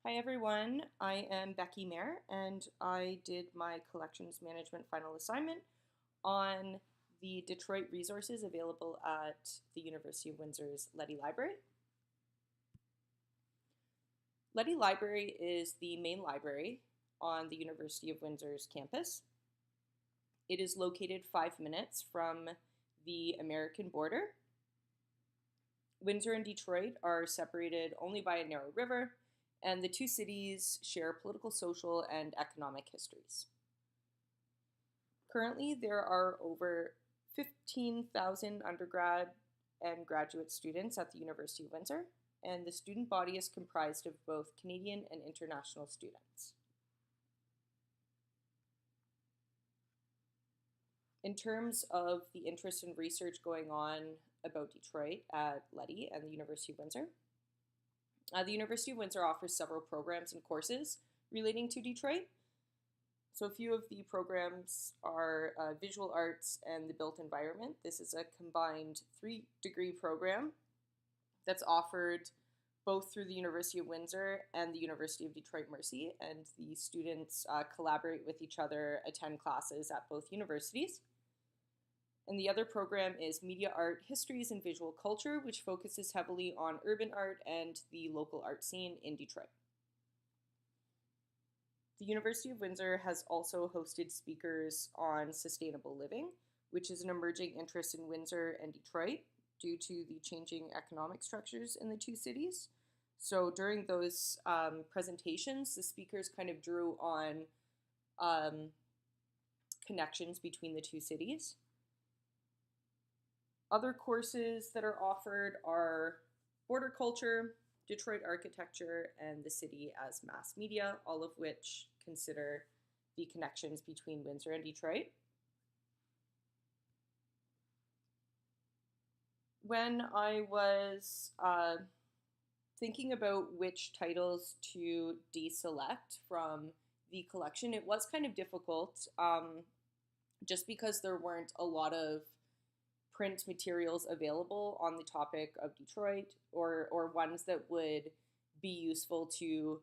Hi everyone, I am Becky Mayer and I did my collections management final assignment on the Detroit resources available at the University of Windsor's Leddy Library. Leddy Library is the main library on the University of Windsor's campus. It is located 5 minutes from the American border. Windsor and Detroit are separated only by a narrow river, and the two cities share political, social, and economic histories. Currently, there are over 15,000 undergrad and graduate students at the University of Windsor, and the student body is comprised of both Canadian and international students. In terms of the interest and research going on about Detroit at Leddy and the University of Windsor, the University of Windsor offers several programs and courses relating to Detroit. So a few of the programs are visual arts and the built environment. This is a combined 3-degree program that's offered both through the University of Windsor and the University of Detroit Mercy, and the students collaborate with each other, attend classes at both universities. And the other program is Media Art, Histories, and Visual Culture, which focuses heavily on urban art and the local art scene in Detroit. The University of Windsor has also hosted speakers on sustainable living, which is an emerging interest in Windsor and Detroit due to the changing economic structures in the two cities. So during those presentations, the speakers kind of drew on connections between the two cities. Other courses that are offered are border culture, Detroit architecture, and the city as mass media, all of which consider the connections between Windsor and Detroit. When I was thinking about which titles to deselect from the collection, it was kind of difficult just because there weren't a lot of print materials available on the topic of Detroit or ones that would be useful to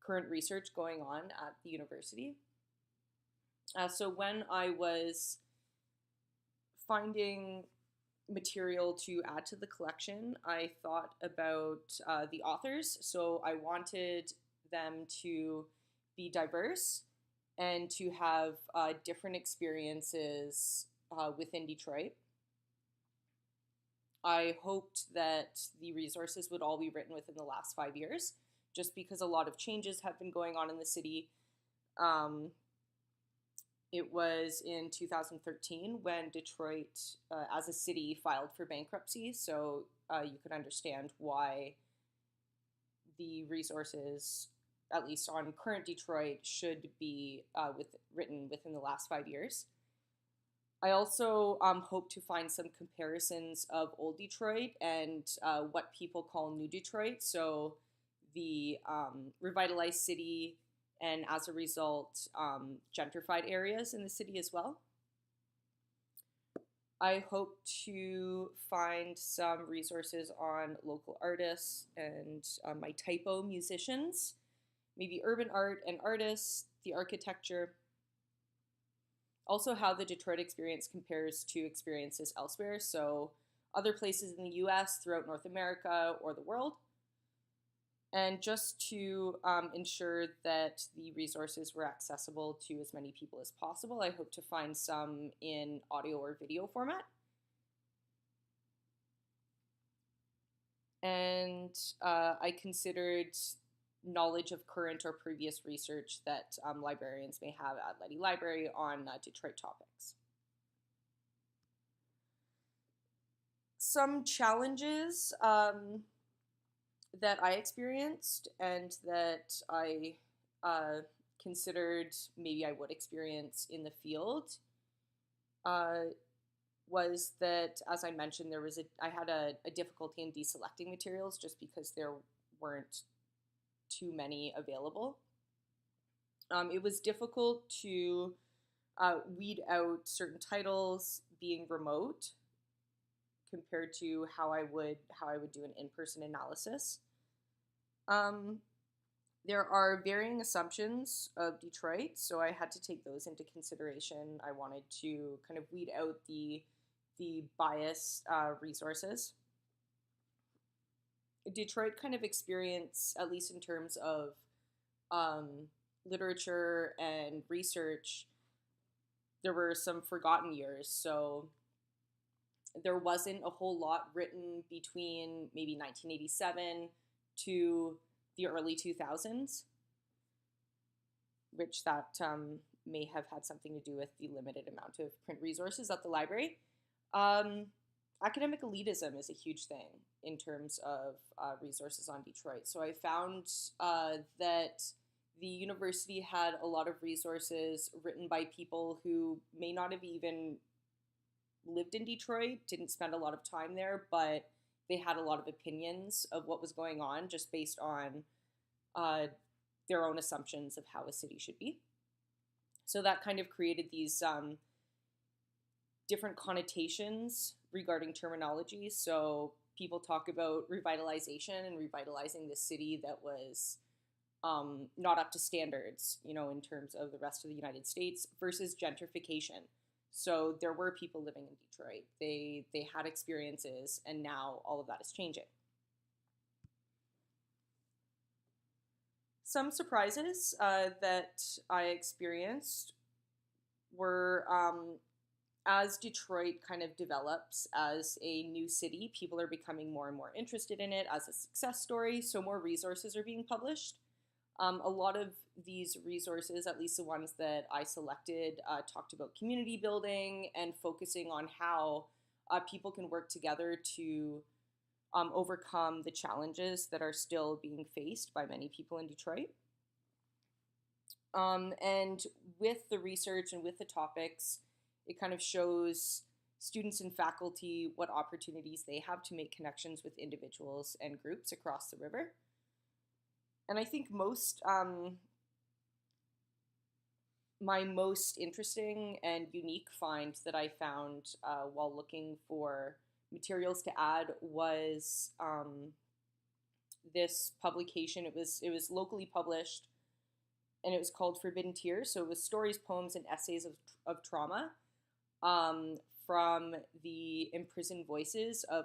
current research going on at the university. So when I was finding material to add to the collection, I thought about the authors. So I wanted them to be diverse and to have different experiences within Detroit. I hoped that the resources would all be written within the last 5 years, just because a lot of changes have been going on in the city. It was in 2013 when Detroit, as a city, filed for bankruptcy, so you could understand why the resources, at least on current Detroit, should be written within the last 5 years. I also hope to find some comparisons of old Detroit and what people call new Detroit, so the revitalized city and as a result gentrified areas in the city as well. I hope to find some resources on local artists and my typo musicians, maybe urban art and artists, the architecture. Also how the Detroit experience compares to experiences elsewhere, so other places in the US, throughout North America, or the world. And just to ensure that the resources were accessible to as many people as possible, I hope to find some in audio or video format. And I considered knowledge of current or previous research that librarians may have at Leddy Library on Detroit topics. Some challenges that I experienced and that I considered maybe I would experience in the field was that, as I mentioned, I had a difficulty in deselecting materials just because there weren't too many available. It was difficult to weed out certain titles being remote compared to how I would do an in-person analysis. There are varying assumptions of Detroit, so I had to take those into consideration. I wanted to kind of weed out the biased resources. Detroit kind of experience, at least in terms of um, literature and research, there were some forgotten years. So there wasn't a whole lot written between maybe 1987 to the early 2000s, which that may have had something to do with the limited amount of print resources at the library. Um, Academic elitism is a huge thing in terms of resources on Detroit. So I found that the university had a lot of resources written by people who may not have even lived in Detroit, didn't spend a lot of time there, but they had a lot of opinions of what was going on just based on uh, their own assumptions of how a city should be. So that kind of created these different connotations regarding terminology. So people talk about revitalization and revitalizing the city that was not up to standards, you know, in terms of the rest of the United States, versus gentrification. So there were people living in Detroit. They had experiences, and now all of that is changing. Some surprises that I experienced were as Detroit kind of develops as a new city, people are becoming more and more interested in it as a success story, so more resources are being published. A lot of these resources, at least the ones that I selected, talked about community building and focusing on how people can work together to overcome the challenges that are still being faced by many people in Detroit. And with the research and with the topics, it kind of shows students and faculty what opportunities they have to make connections with individuals and groups across the river. And I think my most interesting and unique find that I found while looking for materials to add was this publication. It was locally published, and it was called Forbidden Tears. So it was stories, poems, and essays of trauma from the imprisoned voices of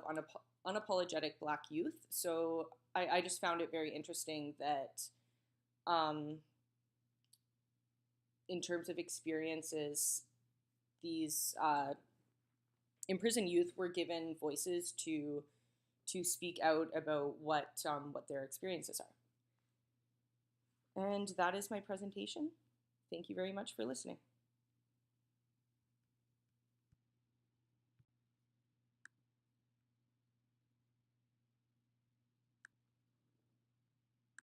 unapologetic Black youth. So I just found it very interesting that in terms of experiences, these imprisoned youth were given voices to speak out about what their experiences are. And that is my presentation. Thank you very much for listening.